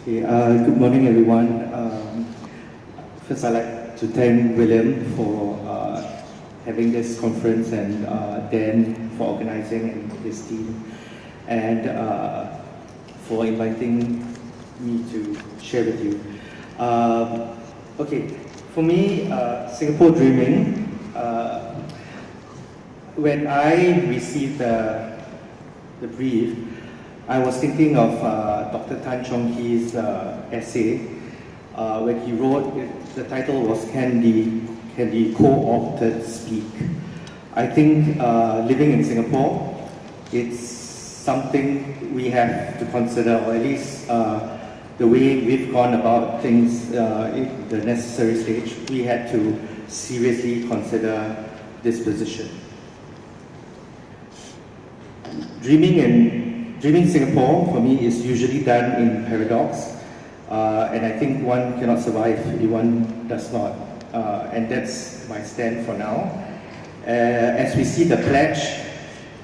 Okay, good morning, everyone. First, I'd like to thank William for having this conference and Dan for organizing and his team, and for inviting me to share with you. Okay, for me, Singapore Dreaming, when I received the brief, I was thinking of Dr. Tan Chong Hee's essay when he wrote, the title was Can the Co-opted Speak? I think living in Singapore, it's something we have to consider, or at least the way we've gone about things in the necessary stage, we had to seriously consider this position. Dreaming Singapore, for me, is usually done in paradox, and I think one cannot survive if one does not, and that's my stand for now. As we see the pledge,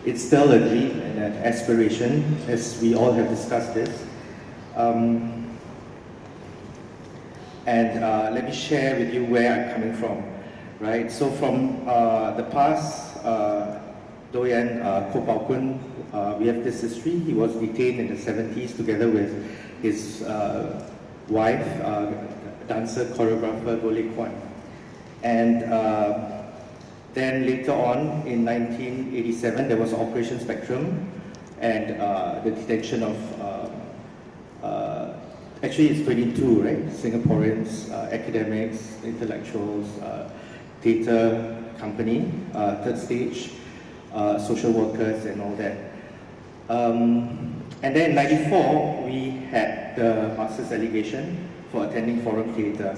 it's still a dream and an aspiration, as we all have discussed this. Let me share with you where I'm coming from, right? So from the past, Doyen Ko Pao Kun, we have this history. He was detained in the 70s together with his wife, dancer, choreographer Golek Kwan. And then later on, in 1987, there was Operation Spectrum and the detention of, actually it's 22, right? Singaporeans, academics, intellectuals, theatre company, Third Stage, social workers and all that. And then in 94, we had the master's allegation for attending Forum Theatre.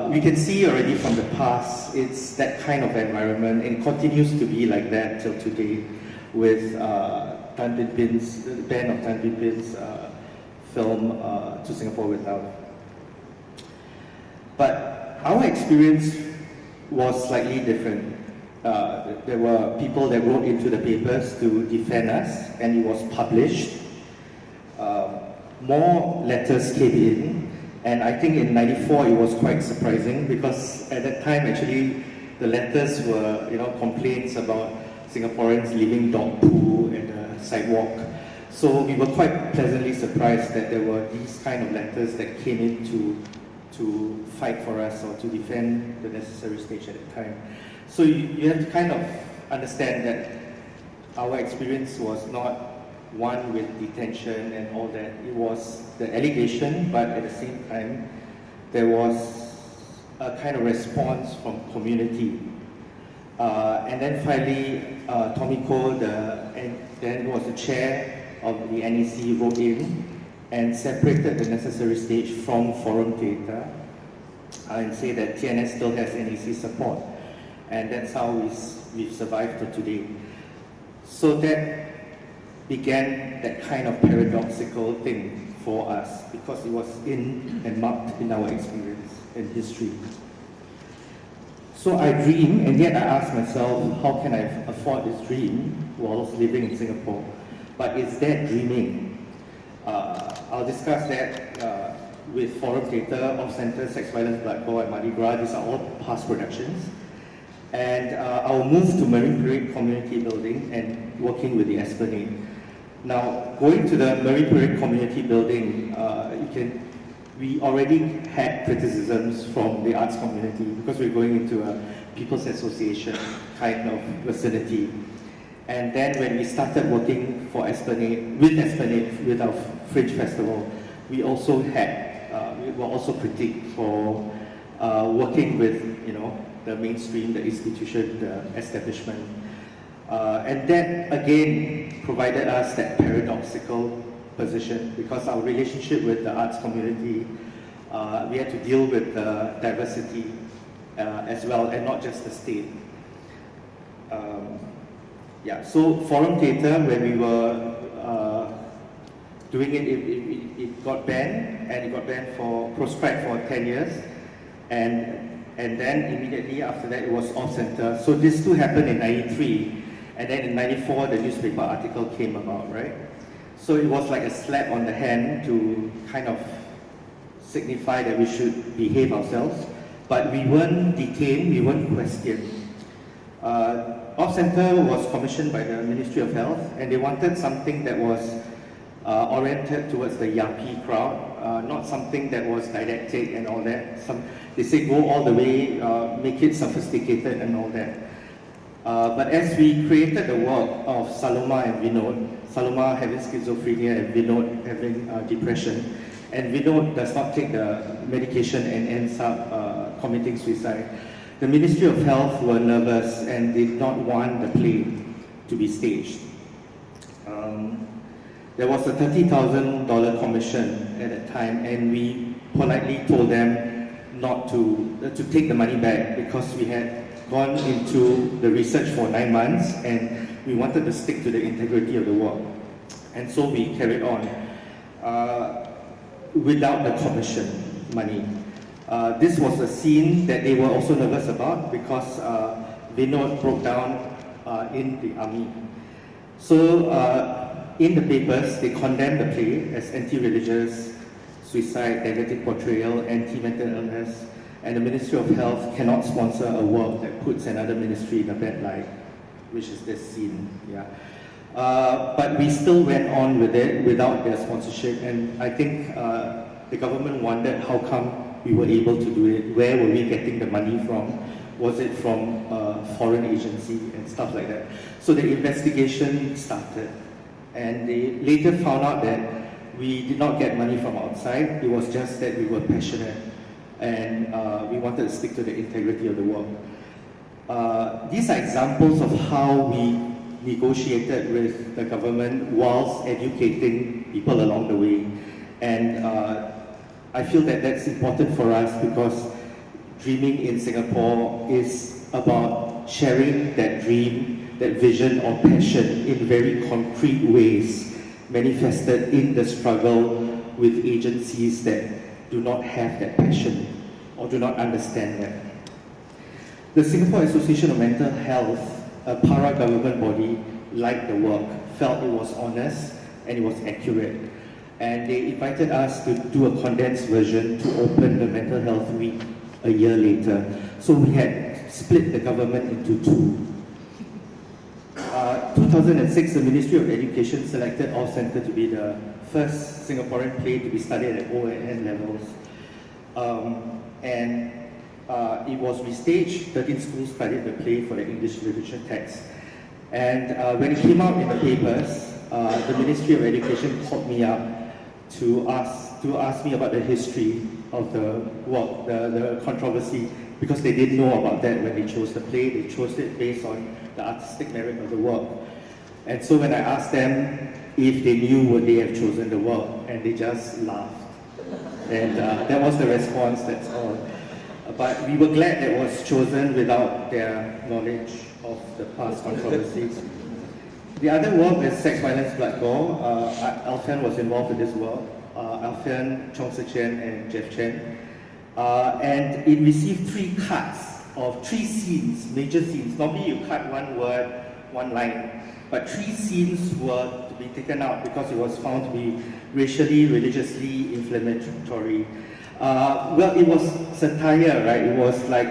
We can see already from the past, it's that kind of environment and continues to be like that till today with Tan Bin Bin's, the ban of Tan Bin Bin's film To Singapore with Love. But our experience was slightly different. There were people that wrote into the papers to defend us, and it was published. More letters came in, and I think in 94 it was quite surprising because at that time actually the letters were, complaints about Singaporeans leaving dog poo at the sidewalk. So we were quite pleasantly surprised that there were these kind of letters that came in to fight for us or to defend the necessary stage at the time. So you have to kind of understand that our experience was not one with detention and all that. It was the allegation, but at the same time, there was a kind of response from community. And then finally, Tommy Koh, then was the chair of the NEC, wrote in and separated the necessary stage from Forum Theatre and say that TNS still has NEC support. And that's how we've survived to today. So that began that kind of paradoxical thing for us because it was in and marked in our experience and history. So I dream, and yet I ask myself, how can I afford this dream whilst living in Singapore? But is that dreaming? I'll discuss that with Forum Theatre, Off-Centre, Sex Violence, Blood Bowl, and Mardi Gras. These are all past productions. And I'll move to Marine Parade Community Building and working with the Esplanade. Now, going to the Marine Parade Community Building, we already had criticisms from the arts community because we're going into a People's Association kind of vicinity. And then when we started working for Esplanade, with our Fringe Festival, we also had, we were also critiqued for working with, the mainstream, the institution, the establishment. And that again provided us that paradoxical position because our relationship with the arts community, we had to deal with the diversity as well, and not just the state. So Forum Theatre, when we were doing it, it got banned, and it got banned proscribed for 10 years. And then immediately after that, it was Off-Centre. So this too happened in 93. And then in 94, the newspaper article came about, right? So it was like a slap on the hand to kind of signify that we should behave ourselves. But we weren't detained, we weren't questioned. Off Center was commissioned by the Ministry of Health, and they wanted something that was oriented towards the yuppie crowd, not something that was didactic and all that. They say go all the way, make it sophisticated and all that. But as we created the work of Saloma and Vinod, Saloma having schizophrenia and Vinod having depression, and Vinod does not take the medication and ends up committing suicide, the Ministry of Health were nervous and did not want the play to be staged. There was a $30,000 commission at that time, and we politely told them not to take the money back because we had gone into the research for 9 months and we wanted to stick to the integrity of the work. And so we carried on without the commission money. This was a scene that they were also nervous about because Vinod broke down in the army. So in the papers, they condemned the play as anti-religious, suicide, negative portrayal, anti-mental illness, and the Ministry of Health cannot sponsor a work that puts another ministry in a bad light, which is this scene. Yeah. But we still went on with it without their sponsorship, and I think the government wondered how come we were able to do it. Where were we getting the money from? Was it from a foreign agency and stuff like that? So the investigation started, and they later found out that we did not get money from outside. It was just that we were passionate and we wanted to stick to the integrity of the work. These are examples of how we negotiated with the government whilst educating people along the way. And I feel that that's important for us because dreaming in Singapore is about sharing that dream, that vision or passion in very concrete ways, manifested in the struggle with agencies that do not have that passion or do not understand that. The Singapore Association of Mental Health, a para-government body, liked the work, felt it was honest and it was accurate. And they invited us to do a condensed version to open the Mental Health Week a year later. So we had split the government into two. 2006, the Ministry of Education selected Off Center to be the first Singaporean play to be studied at O&N levels. It was restaged. 13 schools studied the play for the English literature text. And when it came out in the papers, the Ministry of Education called me up to ask me about the history of the work, the controversy, because they didn't know about that when they chose the play. They chose it based on the artistic merit of the work. And so when I asked them if they knew would they have chosen the work, and they just laughed. And that was the response, that's all. But we were glad that it was chosen without their knowledge of the past controversies. The other work is Sex, Violence, Blood, Gore. Alvin was involved in this work. Alvin, Chong Se Chen, and Jeff Chen. And it received 3 cuts of 3 scenes, major scenes. Normally you cut 1 word, 1 line. But 3 scenes were to be taken out because it was found to be racially, religiously inflammatory. Well, it was satire, right? It was like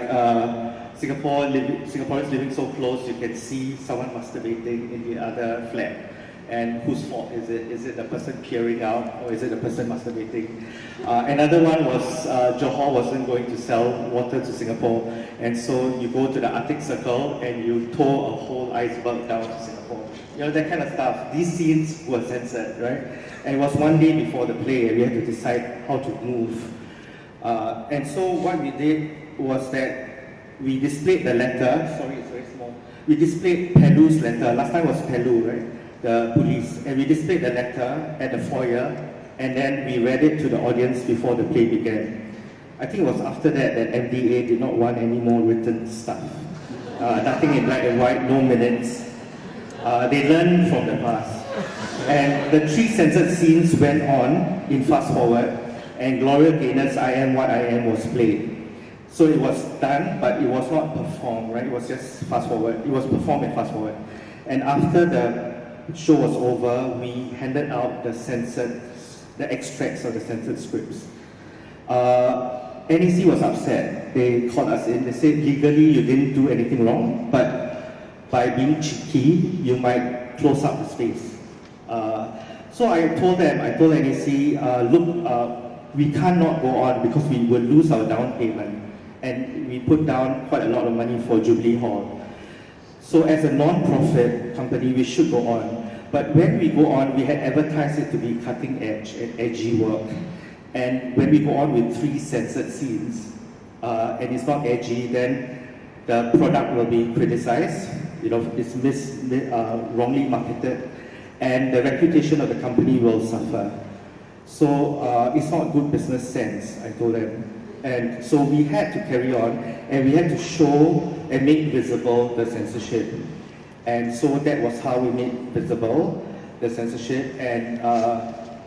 Singaporeans living so close, you can see someone masturbating in the other flat. And whose fault is it? Is it the person peering out, or is it the person masturbating? Another one was Johor wasn't going to sell water to Singapore, and so you go to the Arctic Circle and you tow a whole iceberg down to Singapore. You know, that kind of stuff. These scenes were censored, right? And it was one day before the play, and we had to decide how to move. And so what we did was that we displayed the letter. Sorry, it's very small. We displayed Pelu's letter. Last time was Pelu, right? The police, and we displayed the letter at the foyer, and then we read it to the audience before the play began. I think it was after that that MDA did not want any more written stuff. Nothing in black and white, no minutes. They learned from the past. And the 3 censored scenes went on in fast forward, and Gloria Gaynor's I Am What I Am was played. So it was done, but it was not performed, right? It was just fast forward. It was performed and fast forward. And after the show was over, we handed out the extracts of the censored scripts. NEC was upset. They called us in. They said, legally you didn't do anything wrong, but by being cheeky, you might close up the space. So I told NEC, look, we cannot go on because we will lose our down payment. And we put down quite a lot of money for Jubilee Hall. So as a non-profit company, we should go on. But when we go on, we had advertised it to be cutting edge and edgy work. And when we go on with 3 censored scenes, and it's not edgy, then the product will be criticized, it's wrongly marketed, and the reputation of the company will suffer. So it's not good business sense, I told them. And so we had to carry on, and we had to show and make visible the censorship. And so that was how we made visible the censorship. And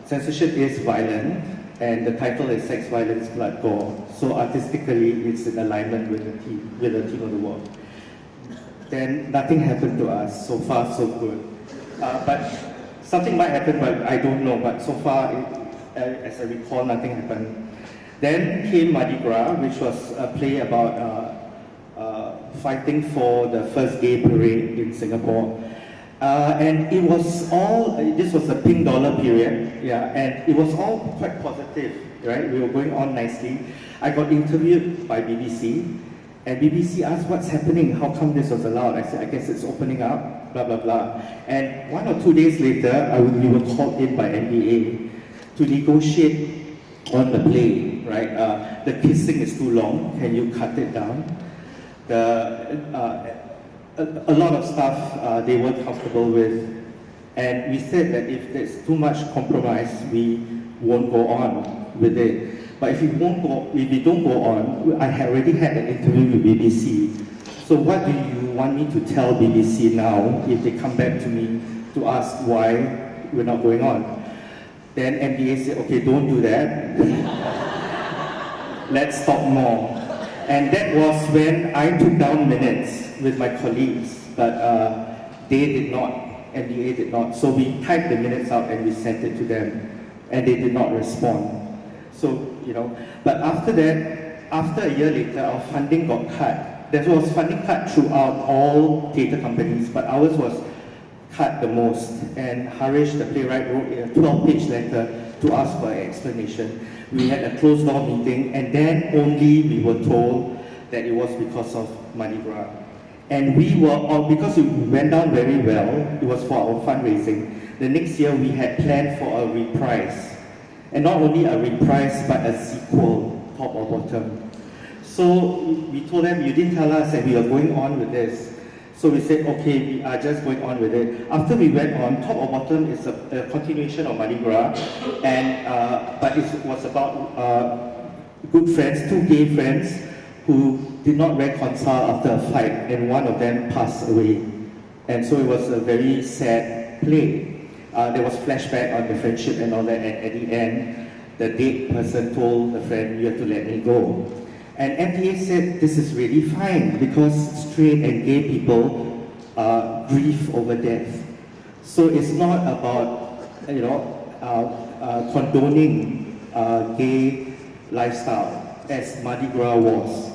censorship is violent, and the title is Sex, Violence, Blood, Gore. So artistically, it's in alignment with the theme of the work. Then nothing happened to us. So far, so good. But something might happen, but I don't know. But so far, as I recall, nothing happened. Then came Mardi Gras, which was a play about fighting for the first gay parade in Singapore. And it was all, this was the pink dollar period, yeah, and it was all quite positive, right? We were going on nicely. I got interviewed by BBC, and BBC asked, what's happening? How come this was allowed? I said, I guess it's opening up, blah, blah, blah. And 1 or 2 days later, we were called in by NBA to negotiate on the play, right? The kissing is too long, can you cut it down? A lot of stuff they weren't comfortable with, and we said that if there's too much compromise, we won't go on with it. But if we don't go on, I had already had an interview with BBC. So what do you want me to tell BBC now if they come back to me to ask why we're not going on? Then MDA said, okay, don't do that. Let's talk more. And that was when I took down minutes with my colleagues, but they did not, MDA did not. So we typed the minutes out and we sent it to them, and they did not respond. So, but after that, after a year later, our funding got cut. There was funding cut throughout all theatre companies, but ours was cut the most. And Harish, the playwright, wrote a 12-page letter to ask for an explanation. We had a closed-door meeting, and then only we were told that it was because of Mardi Gras. And we were all, because it went down very well, it was for our fundraising. The next year we had planned for a reprise. And not only a reprise, but a sequel, top or bottom. So we told them, you didn't tell us that we are going on with this. So we said, okay, we are just going on with it. After we went on, top or bottom is a continuation of Mardi Gras, and but it was about good friends, 2 gay friends, who did not reconcile after a fight, and one of them passed away. And so it was a very sad play. There was flashback on the friendship and all that, and at the end, the dead person told the friend, you have to let me go. And MTA said, this is really fine, because straight and gay people grieve over death. So it's not about, condoning gay lifestyle, as Mardi Gras was.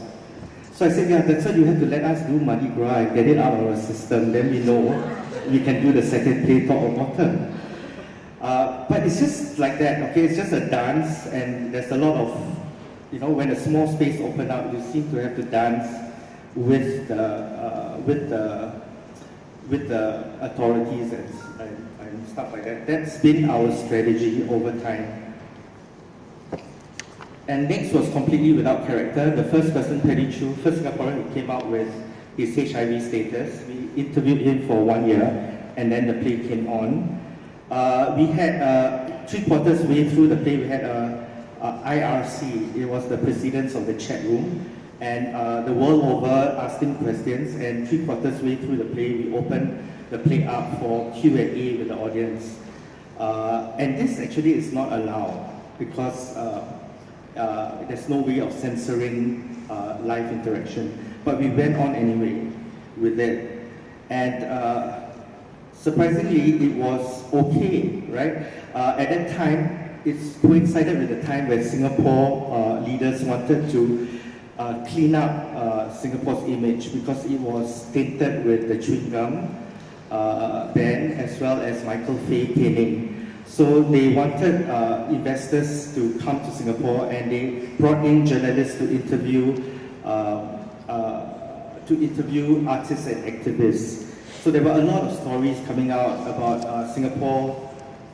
So I said, yeah, that's why you have to let us do Mardi Gras and get it out of our system, then we know we can do the second play, top or bottom. But it's just like that, okay? It's just a dance, and there's a lot of, when a small space opens up, you seem to have to dance with the authorities and stuff like that. That's been our strategy over time. And next was completely without character. The first person, Perry Chu, first Singaporean who came out with his HIV status. We interviewed him for 1 year, and then the play came on. We had 3/4 way through the play, we had IRC. It was the presidents of the chat room, and the world over asked him questions, and 3/4 way through the play, we opened the play up for Q&A with the audience. And this actually is not allowed, because there's no way of censoring live interaction. But we went on anyway with it. And surprisingly, it was okay, right? At that time, it's coincided with the time where Singapore leaders wanted to clean up Singapore's image because it was tainted with the chewing gum ban as well as Michael Fay caning. So they wanted investors to come to Singapore, and they brought in journalists to interview artists and activists. So there were a lot of stories coming out about Singapore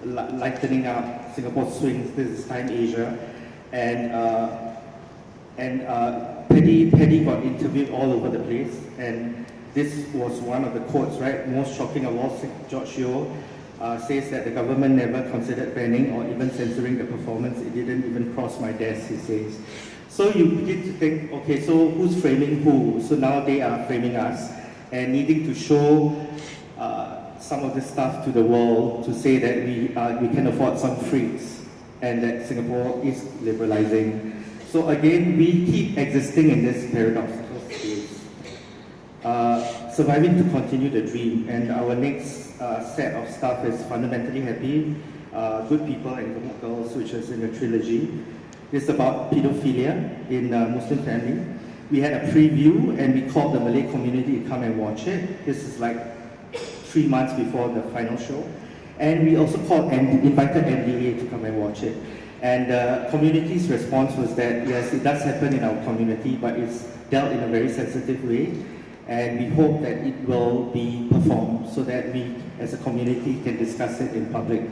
lightening up, Singapore swings. This is Time Asia, and Paddy got interviewed all over the place, and this was one of the quotes, right? Most shocking of all, George Yeo says that the government never considered banning or even censoring the performance. It didn't even cross my desk, he says. So you begin to think, okay, so who's framing who? So now they are framing us and needing to show some of this stuff to the world to say that we can afford some freaks and that Singapore is liberalizing. So again, we keep existing in this paradoxical space. Surviving to continue the dream, and our next set of stuff is Fundamentally Happy, Good People and Gemuk Girls, which is in the trilogy. It's about pedophilia in a Muslim family. We had a preview and we called the Malay community to come and watch it. This is like 3 months before the final show. And we also called and invited NDA to come and watch it. And the community's response was that, yes, it does happen in our community, but it's dealt in a very sensitive way. And we hope that it will be performed so that we, as a community, can discuss it in public.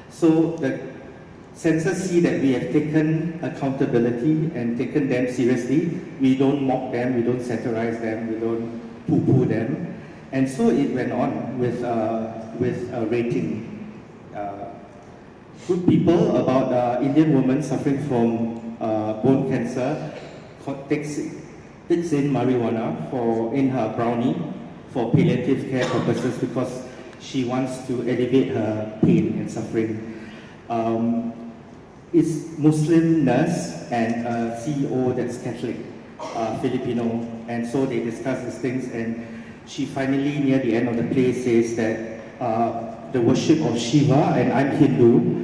So the censors see that we have taken accountability and taken them seriously. We don't mock them, we don't satirize them, we don't poo-poo them. And so it went on with a rating. Good People, about Indian woman suffering from bone cancer, takes in marijuana in her brownie for palliative care purposes because she wants to alleviate her pain and suffering. Is Muslim nurse and a CEO that's Catholic, Filipino, and so they discuss these things, and she finally, near the end of the play, says that the worship of Shiva, and I'm Hindu,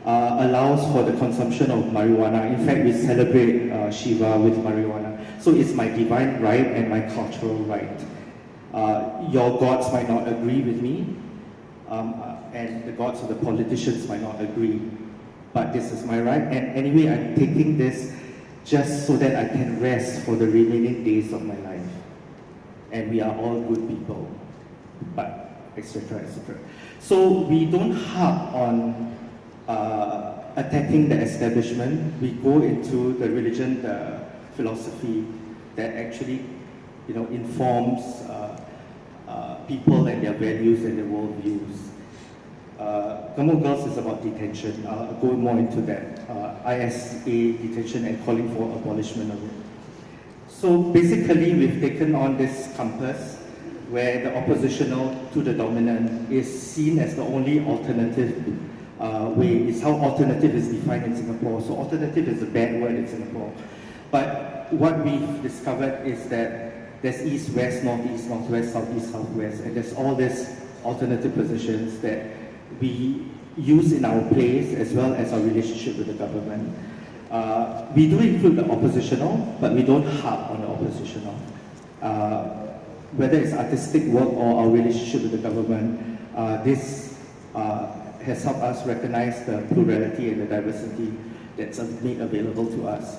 allows for the consumption of marijuana. In fact, we celebrate Shiva with marijuana. So it's my divine right and my cultural right. Your gods might not agree with me, and the gods of the politicians might not agree, but this is my right. And anyway, I'm taking this just so that I can rest for the remaining days of my life. And we are all good people, but etc., etc. So we don't harp on attacking the establishment. We go into the religion, the philosophy that actually, informs people and their values and their worldviews. Gemuk Girls is about detention. I'll go more into that. ISA detention and calling for abolishment of it. So basically, we've taken on this compass where the oppositional to the dominant is seen as the only alternative way. It's how alternative is defined in Singapore. So alternative is a bad word in Singapore. But what we've discovered is that there's east, west, northeast, northwest, southeast, southwest, and there's all these alternative positions that we use in our plays as well as our relationship with the government. We do include the oppositional, but we don't harp on the oppositional. Whether it's artistic work or our relationship with the government, this has helped us recognize the plurality and the diversity that's made available to us.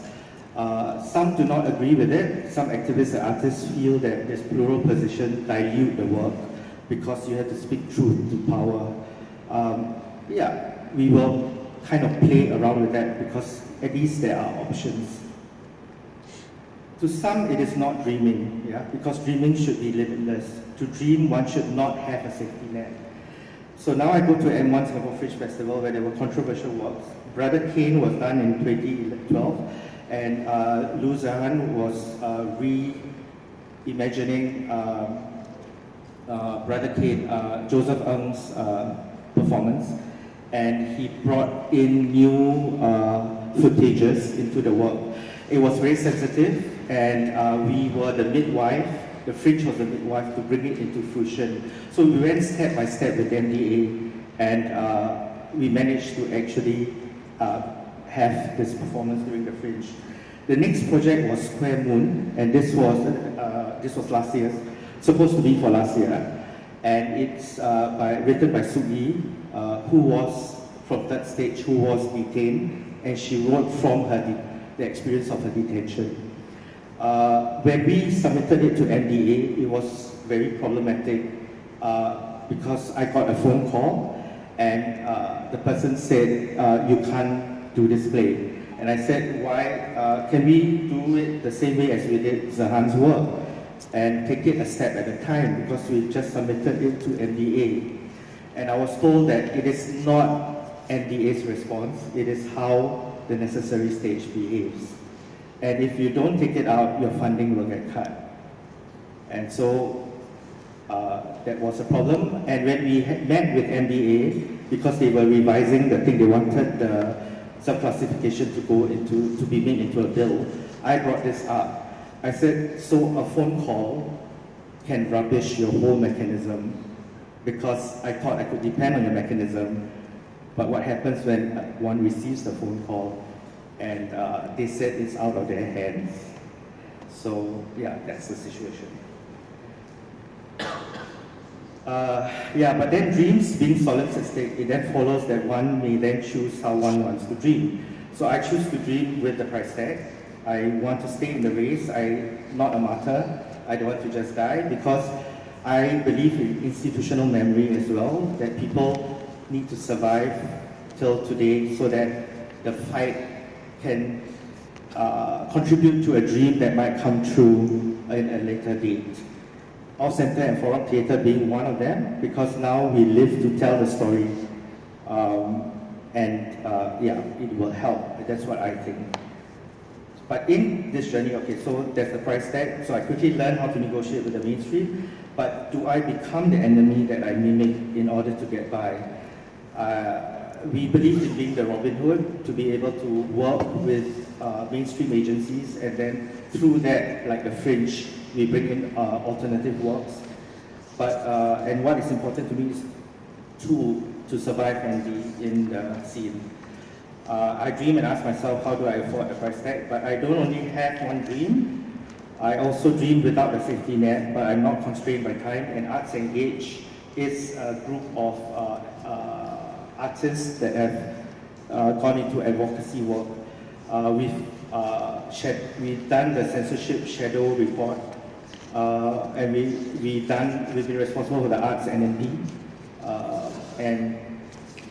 Some do not agree with it. Some activists and artists feel that this plural position dilute the work because you have to speak truth to power. We will kind of play around with that because at least there are options. To some, it is not dreaming, because dreaming should be limitless. To dream, one should not have a safety net. So now I go to M1 Singapore Fringe Festival where there were controversial works. Brother Cain was done in 2012, and Lu Zahan was reimagining Brother Cain, Joseph Ng's performance, and he brought in new footages into the work. It was very sensitive, and we were the midwife the fringe was the midwife to bring it into fruition. So we went step by step with MDA, and we managed to actually have this performance during the fringe. The next project was Square Moon, and this was last year, supposed to be for last year, and it's written by Sugi, who was from Third Stage, who was detained, and she wrote from the experience of her detention. When we submitted it to MDA, it was very problematic because I got a phone call, and the person said, you can't do this play. And I said, why can we do it the same way as we did Zahan's work and take it a step at a time, because we just submitted it to MDA. And I was told that it is not MDA's response, it is how the necessary stage behaves. And if you don't take it out, your funding will get cut. And so that was a problem. And when we met with MDA, because they were revising the thing, they wanted the sub-classification to be made into a bill, I brought this up. I said, so a phone call can rubbish your whole mechanism, because I thought I could depend on the mechanism, but what happens when one receives the phone call and they said it's out of their hands. So yeah, that's the situation. But then dreams being solipsistic, it then follows that one may then choose how one wants to dream. So I choose to dream with the price tag. I want to stay in the race. I'm not a martyr. I don't want to just die, because I believe in institutional memory as well, that people need to survive till today so that the fight can contribute to a dream that might come true in a later date. Our Center and Forum Theatre being one of them, because now we live to tell the story, it will help. That's what I think. But in this journey, okay, so there's the price tag, so I quickly learned how to negotiate with the mainstream, but do I become the enemy that I mimic in order to get by? We believe in being the Robin Hood, to be able to work with mainstream agencies, and then through that, like the Fringe, we bring in alternative works. But and what is important to me is to survive and be in the scene. I dream and ask myself, how do I afford the price tag? But I don't only have one dream. I also dream without a safety net, but I'm not constrained by time. And Arts Engage is a group of artists that have gone into advocacy work. We've done the censorship shadow report, and we've been responsible for the arts NMP, and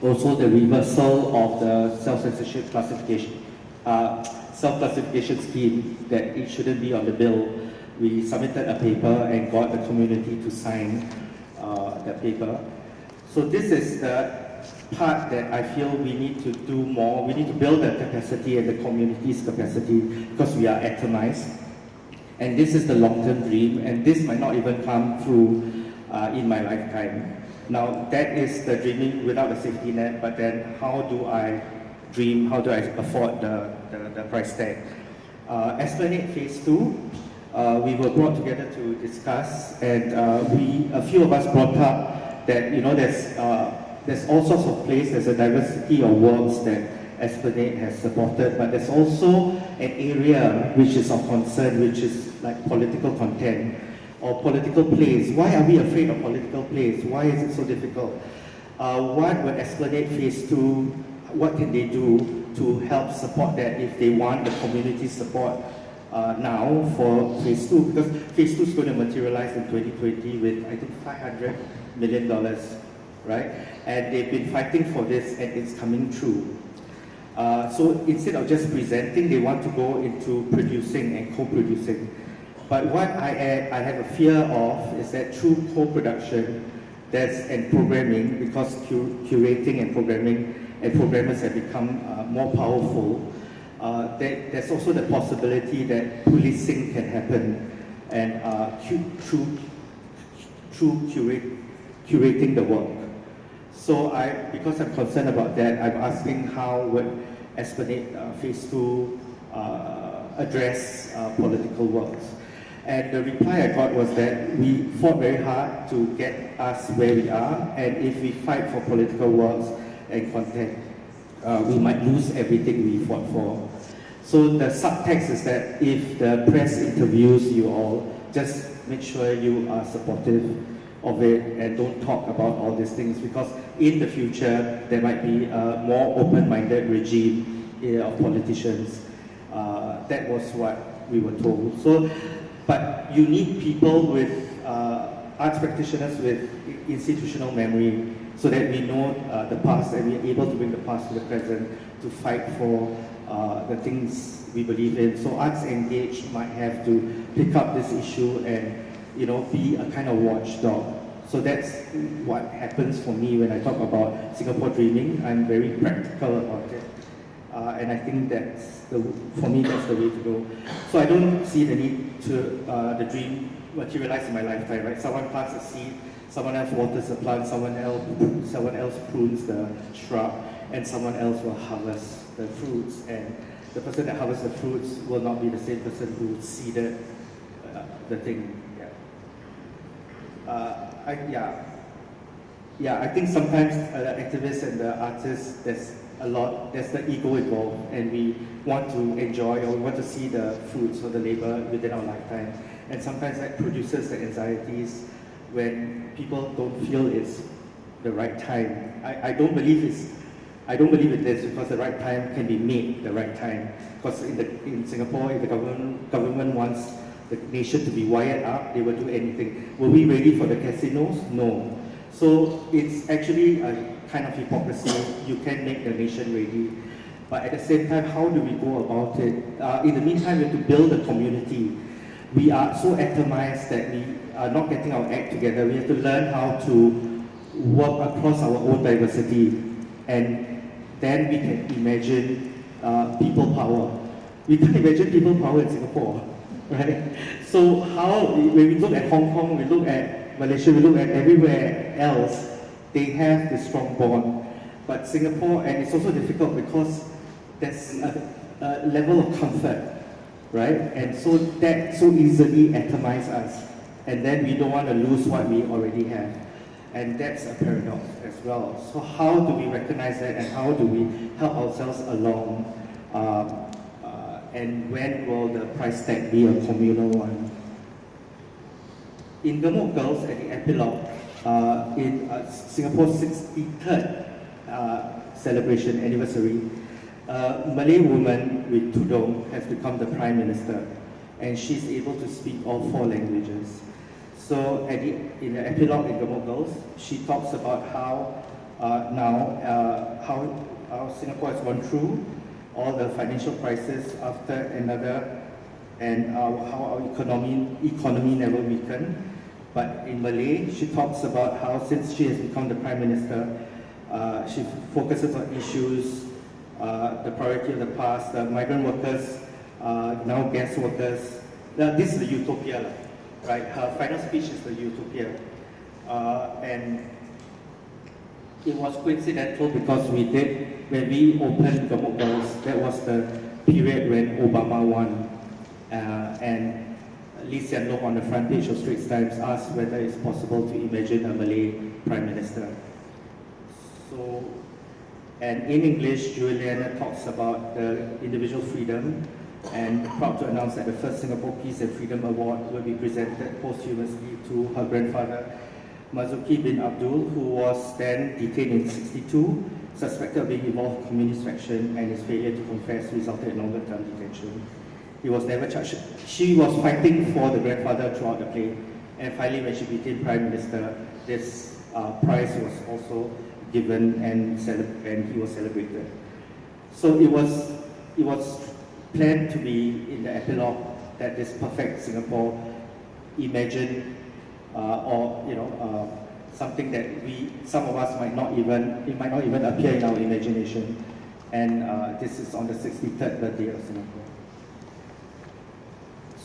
also the reversal of the self-censorship classification, self-classification scheme, that it shouldn't be on the bill. We submitted a paper and got the community to sign that paper. So this is the part that I feel we need to do more. We need to build the capacity and the community's capacity, because we are atomized. And this is the long-term dream, and this might not even come through in my lifetime. Now, that is the dreaming without a safety net, but then how do I dream, how do I afford the price tag? Esplanade Phase 2, we were brought together to discuss, and a few of us brought up that, there's all sorts of plays, there's a diversity of works that Esplanade has supported, but there's also an area which is of concern, which is like political content or political plays. Why are we afraid of political plays? Why is it so difficult? What would Esplanade Phase 2, what can they do to help support that if they want the community support now for Phase 2? Because Phase 2 is going to materialize in 2020 with, I think, $500 million, right? And they've been fighting for this, and it's coming true. So instead of just presenting, they want to go into producing and co-producing. But what I have a fear of is that through co-production and programming, because curating and programmers have become more powerful, there's also the possibility that policing can happen, and through curating the work. So because I'm concerned about that, I'm asking how would Esplanade Phase 2 address political works. And the reply I got was that we fought very hard to get us where we are, and if we fight for political works and content, we might lose everything we fought for. So the subtext is that if the press interviews you all, just make sure you are supportive of it and don't talk about all these things, because in the future there might be a more open-minded regime of politicians. That was what we were told. So, but you need people with arts practitioners with institutional memory, so that we know the past and we're able to bring the past to the present to fight for the things we believe in. So Arts Engaged might have to pick up this issue and be a kind of watchdog. So that's what happens for me when I talk about Singapore dreaming. I'm very practical about it. And I think for me, that's the way to go. So I don't see the need to the dream materialize in my lifetime, right? Someone plants a seed, someone else waters the plant, someone else prunes the shrub, and someone else will harvest the fruits. And the person that harvests the fruits will not be the same person who seeded the thing. I think sometimes the activists and the artists, there's the ego involved, and we want to enjoy or we want to see the fruits of the labor within our lifetime. And sometimes that produces the anxieties when people don't feel it's the right time. I don't believe it is, because the right time can be made the right time. Because in Singapore, if the government wants the nation to be wired up, they will do anything. Were we ready for the casinos? No. So it's actually a kind of hypocrisy. You can make the nation ready, but at the same time, how do we go about it? In the meantime, we have to build a community. We are so atomized that we are not getting our act together. We have to learn how to work across our own diversity, and then we can imagine people power. We can't imagine people power in Singapore, right? So when we look at Hong Kong, we look at Malaysia, we look at everywhere else, they have this strong bond. But Singapore, and it's also difficult because there's a level of comfort, right? And so that so easily atomize us. And then we don't want to lose what we already have. And that's a paradox as well. So how do we recognize that, and how do we help ourselves along? And when will the price tag be a communal one? In Gemuk Girls, at the epilogue, in Singapore's 63rd celebration anniversary, a Malay woman with tudung has become the Prime Minister, and she's able to speak all 4 languages. So in the epilogue in Gemuk Girls, she talks about how how Singapore has gone through all the financial crisis after another, and how our economy never weakened. But in Malay, she talks about how since she has become the Prime Minister, she focuses on issues, the priority of the past, the migrant workers, now guest workers. This is the Utopia, right? Her final speech is the Utopia. And it was coincidental because when we opened Gemuk Girls, that was the period when Obama won. And Lee Hsien Loong on the front page of Straits Times asked whether it's possible to imagine a Malay Prime Minister. So, and in English, Juliana talks about the individual freedom, and proud to announce that the first Singapore Peace and Freedom Award will be presented posthumously to her grandfather, Marzuki bin Abdul, who was then detained in '62, suspected of being involved in communist faction, and his failure to confess resulted in longer-term detention. He was never charged. She was fighting for the grandfather throughout the play, and finally when she became Prime Minister, this prize was also given and he was celebrated. So it was planned to be in the epilogue that this perfect Singapore imagined, something that some of us might not even appear in our imagination. And this is on the 63rd birthday of Singapore.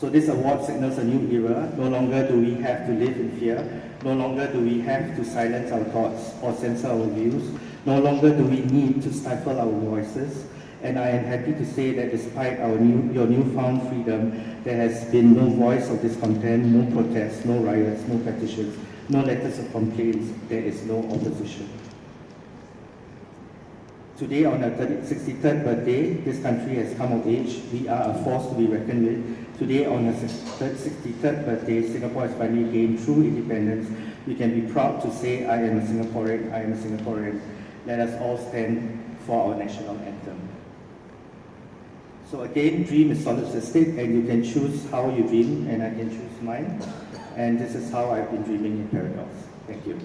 So this award signals a new era. No longer do we have to live in fear. No longer do we have to silence our thoughts or censor our views. No longer do we need to stifle our voices. And I am happy to say that despite your newfound freedom, there has been no voice of discontent, no protests, no riots, no petitions, no letters of complaints. There is no opposition. Today, on our 63rd birthday, this country has come of age. We are a force to be reckoned with. Today, on our 63rd birthday, Singapore has finally gained true independence. We can be proud to say, I am a Singaporean, I am a Singaporean. Let us all stand for our national anthem. So again, dream is solipsistic, and you can choose how you dream, and I can choose mine. And this is how I've been dreaming in Paradox. Thank you.